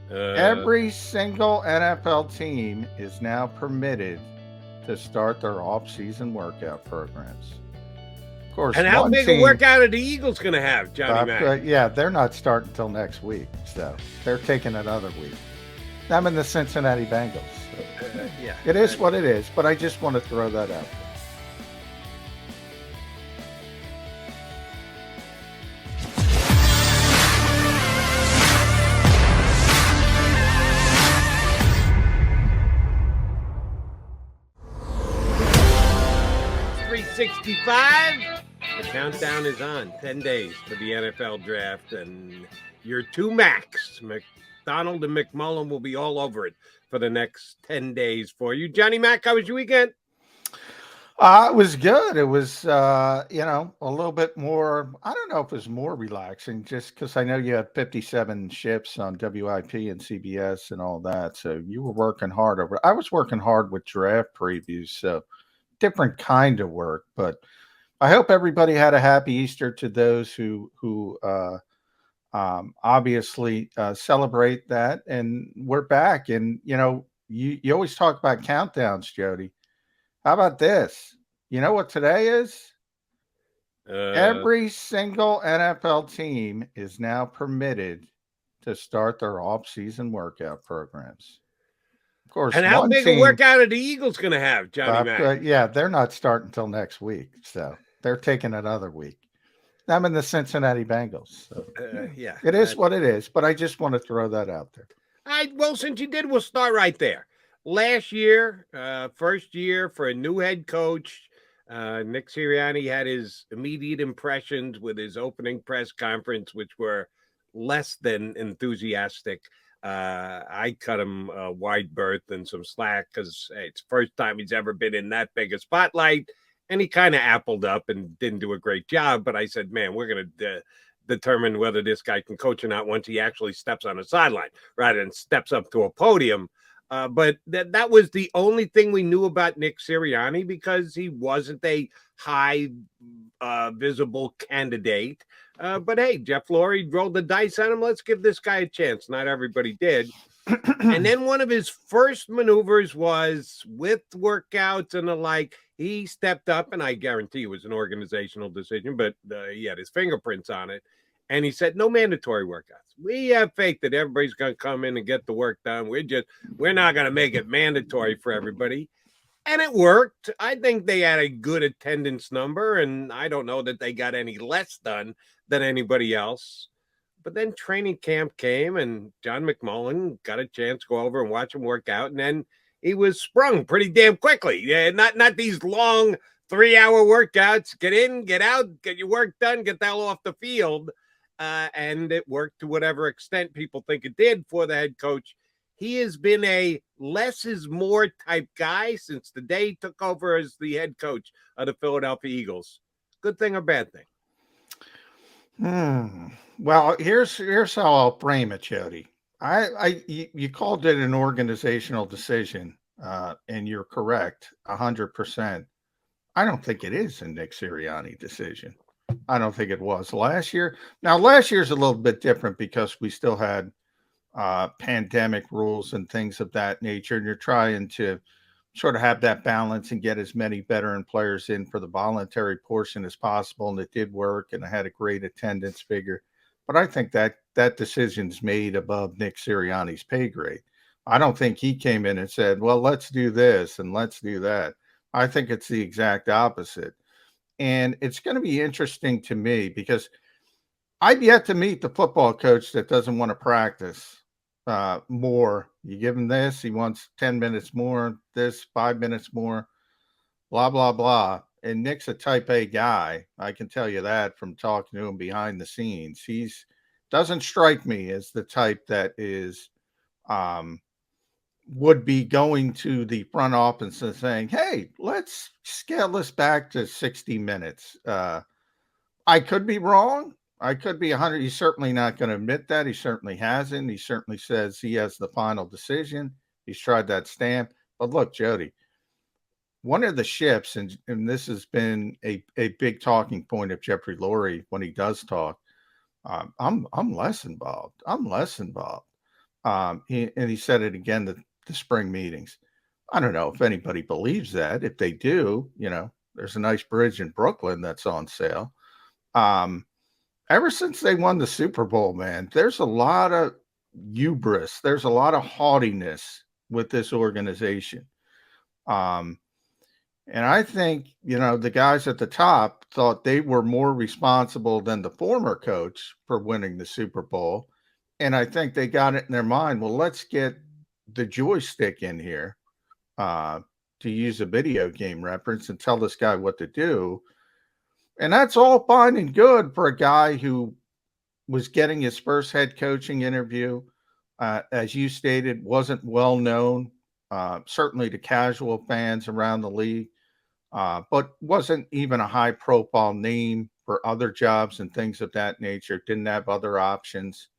Uh, Every single NFL team is now permitted to start their off-season workout programs. Of course, and how one big a team, workout are the Eagles going to have, Johnny Mac? yeah, they're not starting until next week, so they're taking another week. I'm in the Cincinnati Bengals. So Yeah. it is what it is, but I just want to throw that out. 365. The countdown is on. 10 days to the NFL draft, and your two Macs, McDonald and McMullen, will be all over it for the next 10 days for you. Johnny Mac, how was your weekend? It was good. It was, a little bit more. I don't know if it was more relaxing, just because I know you had 57 shifts on WIP and CBS and all that. So you were working hard over. I was working hard with draft previews, so different kind of work. But I hope everybody had a happy Easter to those who obviously celebrate that. And we're back. And you always talk about countdowns, Jody. How about this? You know what today is? Uh, Every single NFL team is now permitted to start their off-season workout programs. Of course, and how one big a team, workout are the Eagles going to have, Johnny Mac? yeah, they're not starting until next week, so they're taking another week. I'm in the Cincinnati Bengals. So Yeah. it is what it is, but I just want to throw that out there. Well, since you did, we'll start right there. Last year, first year for a new head coach, Nick Sirianni had his immediate impressions with his opening press conference, which were less than enthusiastic. I cut him a wide berth and some slack because hey, it's the first time he's ever been in that big a spotlight. And he kind of appled up and didn't do a great job. But I said, man, we're going to determine whether this guy can coach or not once he actually steps on a sideline rather than steps up to a podium. But that was the only thing we knew about Nick Sirianni because he wasn't a high visible candidate. But hey, Jeff Lurie rolled the dice on him. Let's give this guy a chance. Not everybody did. And then one of his first maneuvers was with workouts and the like. He stepped up, and I guarantee it was an organizational decision, but he had his fingerprints on it. And he said, no mandatory workouts. We have faith that everybody's going to come in and get the work done. We're not going to make it mandatory for everybody. And it worked. I think they had a good attendance number, and I don't know that they got any less done than anybody else. But then training camp came, and John McMullen got a chance to go over and watch him work out, and then he was sprung pretty damn quickly. Yeah, not these long 3-hour workouts. Get in, get out, get your work done, get the hell off the field. And it worked to whatever extent people think it did for the head coach. He has been a less is more type guy since the day he took over as the head coach of the Philadelphia Eagles. Good thing or bad thing? Well, here's how I'll frame it, Jody. You called it an organizational decision, and you're correct, 100%. I don't think it is a Nick Sirianni decision. I don't think it was last year. Now, last year's a little bit different because we still had pandemic rules and things of that nature, and you're trying to sort of have that balance and get as many veteran players in for the voluntary portion as possible. And it did work, and I had a great attendance figure. But I think that decision's made above Nick Sirianni's pay grade. I don't think he came in and said, "Well, let's do this and let's do that." I think it's the exact opposite. And it's going to be interesting to me because I've yet to meet the football coach that doesn't want to practice more. You give him this, he wants 10 minutes more, this, 5 minutes more, blah, blah, blah. And Nick's a type A guy. I can tell you that from talking to him behind the scenes. He's doesn't strike me as the type that is um, would be going to the front office and saying, "Hey, let's scale this back to 60 minutes." I could be wrong. I could be 100. He's certainly not going to admit that. He certainly hasn't. He certainly says he has the final decision. He's tried that stamp. But look, Jody, one of the shifts, and this has been a big talking point of Jeffrey Lurie when he does talk. I'm less involved. I'm less involved. He said it again the spring meetings. I don't know if anybody believes that. If they do, there's a nice bridge in Brooklyn that's on sale. Ever since they won the Super Bowl, man, there's a lot of hubris. There's a lot of haughtiness with this organization. And I think, the guys at the top thought they were more responsible than the former coach for winning the Super Bowl. And I think they got it in their mind, well, let's get the joystick in here, to use a video game reference, and tell this guy what to do. And that's all fine and good for a guy who was getting his first head coaching interview. As you stated, wasn't well known, certainly to casual fans around the league, but wasn't even a high profile name for other jobs and things of that nature, didn't have other options.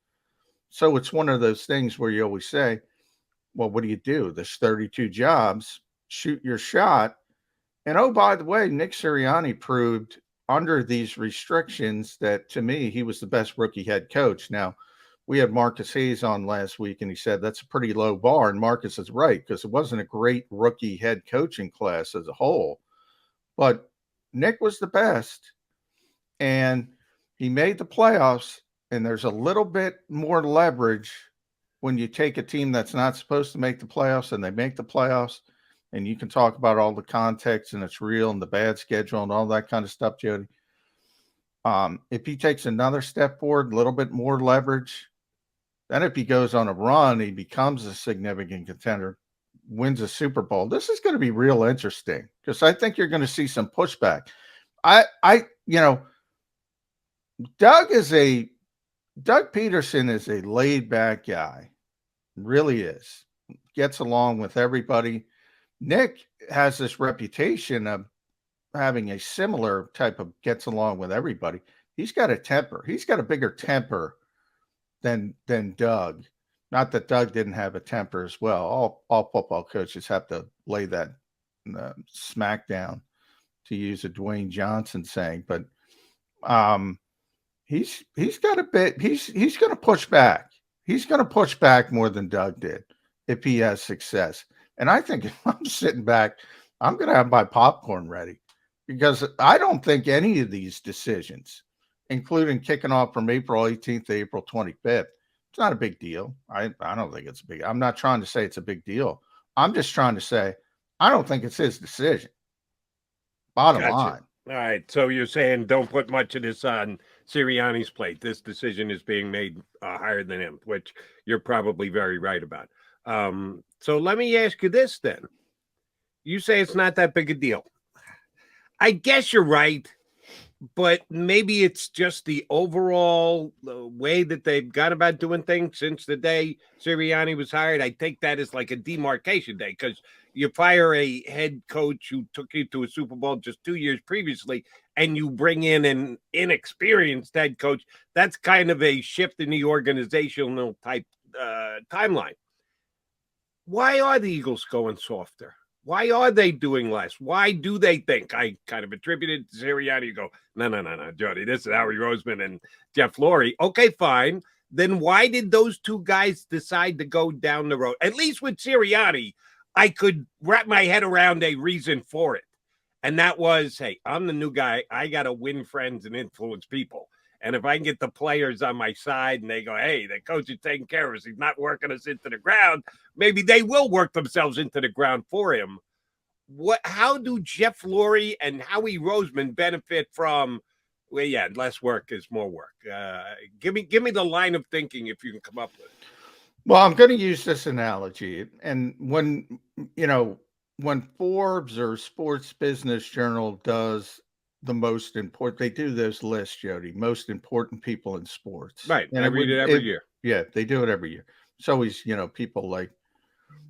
So it's one of those things where you always say, well, what do? There's 32 jobs, shoot your shot. And oh, by the way, Nick Sirianni proved under these restrictions that, to me, he was the best rookie head coach. Now, we had Marcus Hayes on last week, and he said that's a pretty low bar. And Marcus is right, because it wasn't a great rookie head coaching class as a whole. But Nick was the best, and he made the playoffs. And there's a little bit more leverage when you take a team that's not supposed to make the playoffs and they make the playoffs. And you can talk about all the context, and it's real, and the bad schedule and all that kind of stuff, Jody. If he takes another step forward, a little bit more leverage, then if he goes on a run, he becomes a significant contender, wins a Super Bowl. This is going to be real interesting, because I think you're going to see some pushback. Doug Peterson is a laid back guy, really is. Gets along with everybody. Nick has this reputation of having a similar type of gets along with everybody. He's got a temper. He's got a bigger temper than Doug. Not that Doug didn't have a temper as well. All football coaches have to lay that smack down, to use a Dwayne Johnson saying. But he's got a bit. He's going to push back. He's going to push back more than Doug did if he has success. And I think if I'm sitting back, I'm going to have my popcorn ready, because I don't think any of these decisions, including kicking off from April 18th to April 25th, it's not a big deal. I don't think it's big. I'm not trying to say it's a big deal. I'm just trying to say I don't think it's his decision. Bottom line. All right. So you're saying don't put much of this on Sirianni's plate. This decision is being made higher than him, which you're probably very right about. So let me ask you this then. You say it's not that big a deal. I guess you're right, but maybe it's just the overall way that they've gone about doing things since the day Sirianni was hired. I take that as like a demarcation day, because you fire a head coach who took you to a Super Bowl just 2 years previously, and you bring in an inexperienced head coach. That's kind of a shift in the organizational type timeline. Why are the Eagles going softer? Why are they doing less? Why do they think? I kind of attributed to Sirianni. You go, no, Jody, this is Howie Roseman and Jeff Lurie. Okay, fine. Then why did those two guys decide to go down the road? At least with Sirianni, I could wrap my head around a reason for it. And that was, hey, I'm the new guy. I got to win friends and influence people. And if I can get the players on my side and they go, hey, the coach is taking care of us, he's not working us into the ground, maybe they will work themselves into the ground for him. How do Jeff Lurie and Howie Roseman benefit from, well, yeah, less work is more work? Give me the line of thinking if you can come up with it. Well, I'm going to use this analogy. And when Forbes or Sports Business Journal does the most important, they do those lists, Jody, most important people in sports. Right. And I read it every year. Yeah, they do it every year. It's always, people like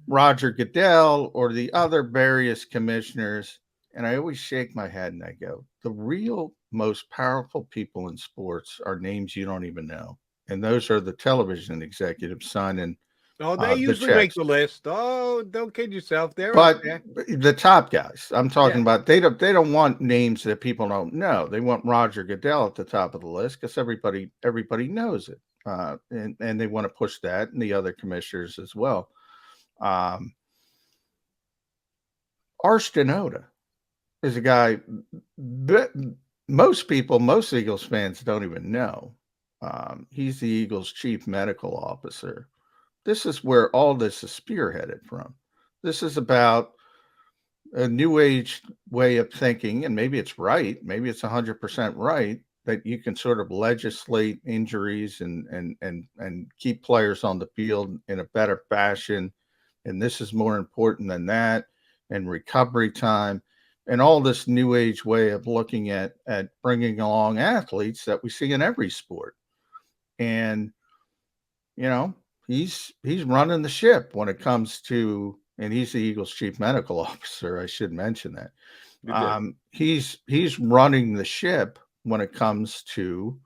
Roger Goodell or the other various commissioners. And I always shake my head and I go, the real most powerful people in sports are names you don't even know. And those are the television executives signing. Oh, they usually make the list. Oh, don't kid yourself. But the top guys, I'm talking about, they don't want names that people don't know. They want Roger Goodell at the top of the list because everybody knows it. and they want to push that, and the other commissioners as well. Arch Denoda is a guy most Eagles fans don't even know. He's the Eagles' chief medical officer. This is where all this is spearheaded from. This is about a new age way of thinking, and maybe it's right, maybe it's 100% right, that you can sort of legislate injuries and keep players on the field in a better fashion. And this is more important than that, and recovery time, and all this new age way of looking at bringing along athletes that we see in every sport. And he's running the ship when it comes to, and he's the Eagles' chief medical officer. I should mention that. He's running the ship when it comes to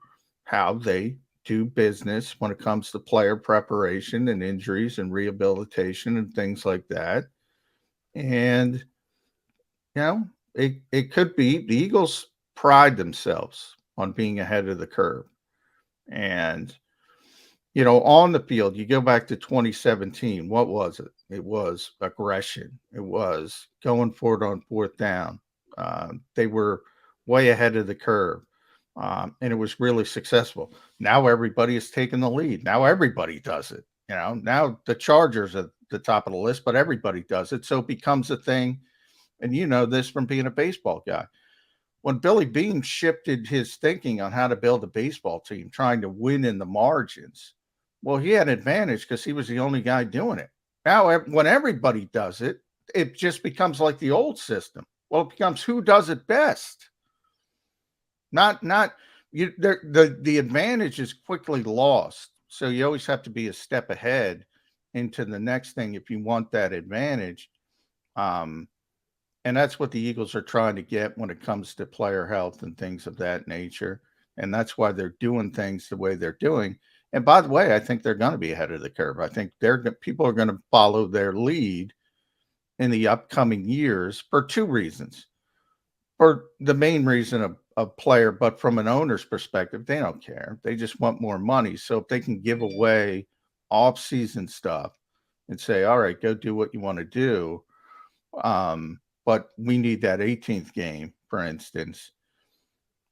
how they do business, when it comes to player preparation and injuries and rehabilitation and things like that. And it could be the Eagles pride themselves on being ahead of the curve. And on the field, you go back to 2017, what was it? It was aggression. It was going for it on fourth down. They were way ahead of the curve, and it was really successful. Now everybody is taking the lead. Now everybody does it. Now the Chargers are at the top of the list, but everybody does it. So it becomes a thing. And you know this from being a baseball guy. When Billy Beane shifted his thinking on how to build a baseball team, trying to win in the margins, well, he had an advantage because he was the only guy doing it. Now, when everybody does it, it just becomes like the old system. Well, it becomes who does it best. Not you. The advantage is quickly lost. So you always have to be a step ahead into the next thing if you want that advantage. And that's what the Eagles are trying to get when it comes to player health and things of that nature. And that's why they're doing things the way they're doing. And by the way, I think they're going to be ahead of the curve. I think people are going to follow their lead in the upcoming years for two reasons. For the main reason of player, but from an owner's perspective, they don't care. They just want more money. So if they can give away off-season stuff and say, all right, go do what you want to do, but we need that 18th game, for instance,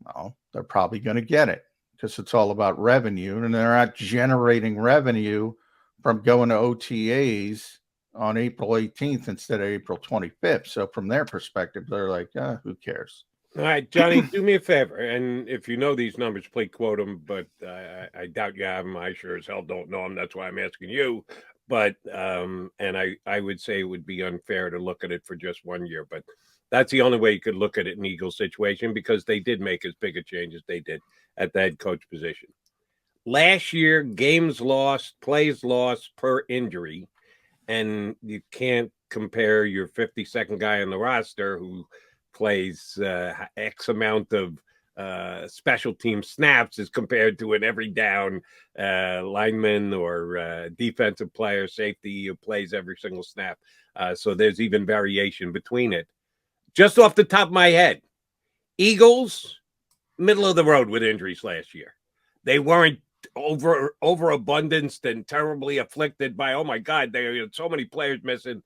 well, they're probably going to get it because it's all about revenue, and they're not generating revenue from going to OTAs on April 18th instead of April 25th. So from their perspective, they're like, who cares? All right, Johnny, do me a favor. And if you know these numbers, please quote them, but I doubt you have them. I sure as hell don't know them. That's why I'm asking you. But and I would say it would be unfair to look at it for just 1 year, but that's the only way you could look at it in Eagles situation, because they did make as big a change as they did at the head coach position. Last year, games lost, plays lost per injury, and you can't compare your 52nd guy on the roster who plays X amount of special team snaps as compared to an every down lineman or defensive player, safety who plays every single snap. So there's even variation between it. Just off the top of my head, Eagles, middle of the road with injuries last year. They weren't overabundance and terribly afflicted by, oh my God, there are so many players missing.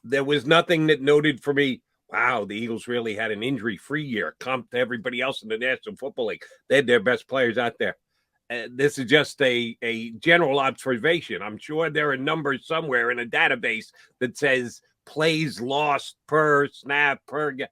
There was nothing that noted for me, wow, the Eagles really had an injury-free year, comp to everybody else in the National Football League. They had their best players out there. This is just a general observation. I'm sure there are numbers somewhere in a database that says plays lost per snap, per. Do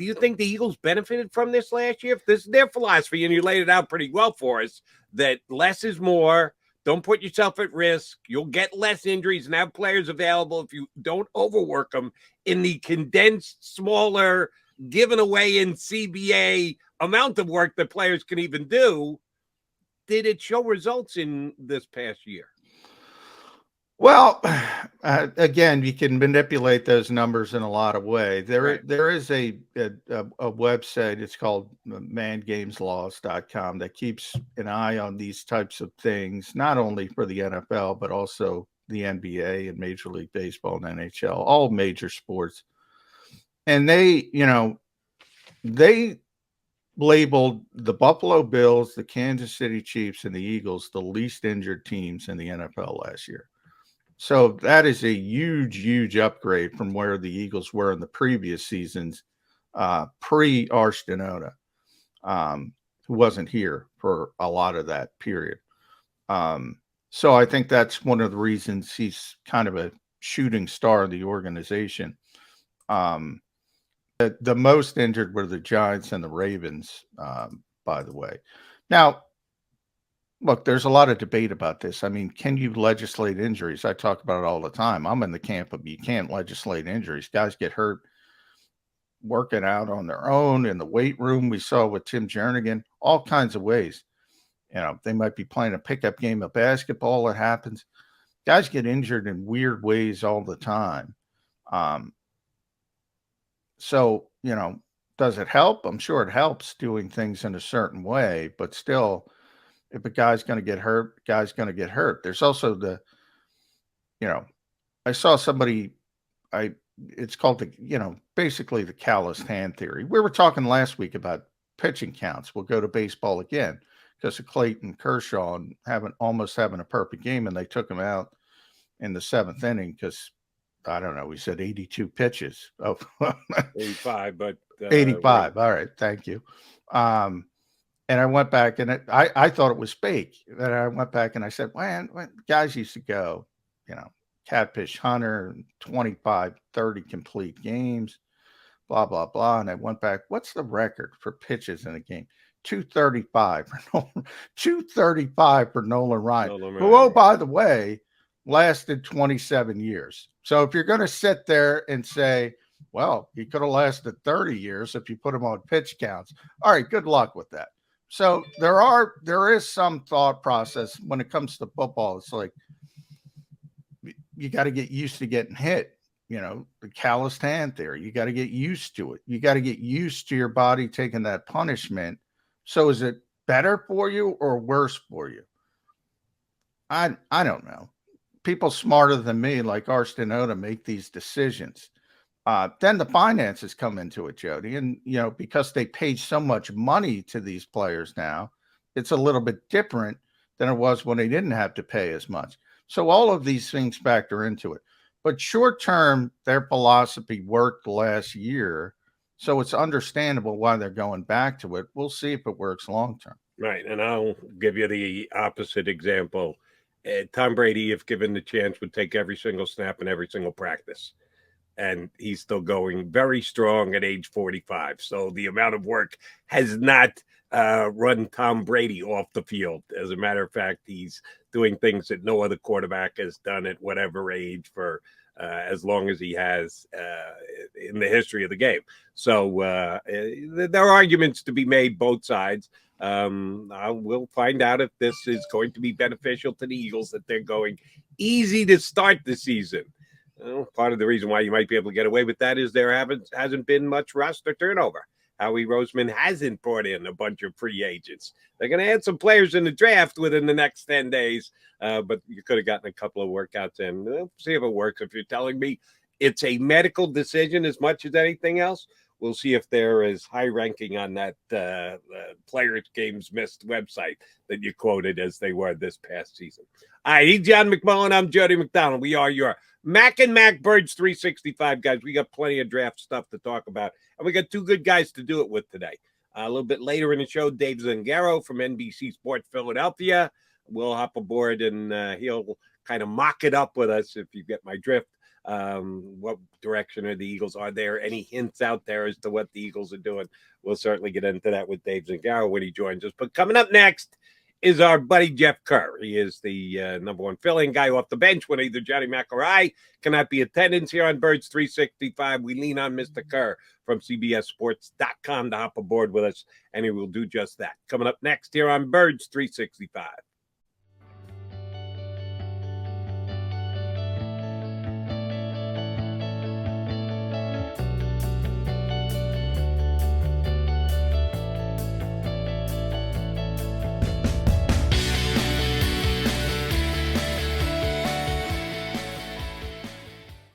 you think the Eagles benefited from this last year? If this is their philosophy, and you laid it out pretty well for us, that less is more, don't put yourself at risk, you'll get less injuries and have players available if you don't overwork them in the condensed, smaller, given away in CBA amount of work that players can even do, did it show results in this past year? Well, again, you can manipulate those numbers in a lot of ways. There is a website, it's called mangamesloss.com, that keeps an eye on these types of things, not only for the NFL, but also the NBA and Major League Baseball and NHL, all major sports. And they labeled the Buffalo Bills, the Kansas City Chiefs, and the Eagles the least injured teams in the NFL last year. So that is a huge, huge upgrade from where the Eagles were in the previous seasons, pre-Arch Denota, who wasn't here for a lot of that period. So I think that's one of the reasons he's kind of a shooting star of the organization. The most injured were the Giants and the Ravens, by the way. Now, look, there's a lot of debate about this. I mean, can you legislate injuries? I talk about it all the time. I'm in the camp of you can't legislate injuries. Guys get hurt working out on their own in the weight room. We saw with Tim Jernigan, all kinds of ways. You know, they might be playing a pickup game of basketball. It happens. Guys get injured in weird ways all the time. So, you know, does it help? I'm sure it helps doing things in a certain way, but still, if a guy's going to get hurt, guy's going to get hurt. There's also the, you know, I saw somebody, it's called the, you know, basically the calloused hand theory. We were talking last week about pitching counts. We'll go to baseball again because of Clayton Kershaw and almost having a perfect game, and they took him out in the seventh inning because I don't know. We said 82 pitches. Oh, 85, but 85. All right, thank you. And I went back and I thought it was fake. Then I went back and I said, man, guys used to go, you know, Catfish Hunter, 25, 30 complete games, blah, blah, blah. And I went back, what's the record for pitches in a game? 235 for Nolan, 235 for Nolan Ryan, who, oh, by the way, lasted 27 years. So if you're going to sit there and say, well, he could have lasted 30 years if you put him on pitch counts. All right, good luck with that. So there is some thought process when it comes to football. It's like you got to get used to getting hit. You know, the calloused hand theory. You got to get used to it. You got to get used to your body taking that punishment. So is it better for you or worse for you? I don't know. People smarter than me, like Arch Denota, make these decisions. Then the finances come into it, Jody. And, you know, because they pay so much money to these players now, it's a little bit different than it was when they didn't have to pay as much. So all of these things factor into it. But short term, their philosophy worked last year. So it's understandable why they're going back to it. We'll see if it works long term. Right. And I'll give you the opposite example. Tom Brady, if given the chance, would take every single snap and every single practice. And he's still going very strong at age 45. So the amount of work has not run Tom Brady off the field. As a matter of fact, he's doing things that no other quarterback has done at whatever age for as long as he has in the history of the game. So there are arguments to be made both sides. We'll find out if this is going to be beneficial to the Eagles, that they're going easy to start the season. Well, part of the reason why you might be able to get away with that is there hasn't been much roster turnover. Howie Roseman hasn't brought in a bunch of free agents. They're going to add some players in the draft within the next 10 days, but you could have gotten a couple of workouts in. We'll see if it works. If you're telling me it's a medical decision as much as anything else, we'll see if they're as high ranking on that Players Games Missed website that you quoted as they were this past season. All right, he's John McMullen. I'm Jody McDonald. We are your Mac and Mac Birds 365 guys. We got plenty of draft stuff to talk about, and we got two good guys to do it with today. A little bit later in the show, Dave Zangaro from NBC Sports Philadelphia will hop aboard, and he'll kind of mock it up with us, if you get my drift. What direction are the Eagles? Are there any hints out there as to what the Eagles are doing? We'll certainly get into that with Dave Zangaro when he joins us. But coming up next is our buddy Jeff Kerr. He is the number one fill-in guy off the bench when either Johnny Mac or I cannot be attendance here on Birds 365. We lean on Mr. Kerr from CBSSports.com to hop aboard with us, and he will do just that. Coming up next here on Birds 365.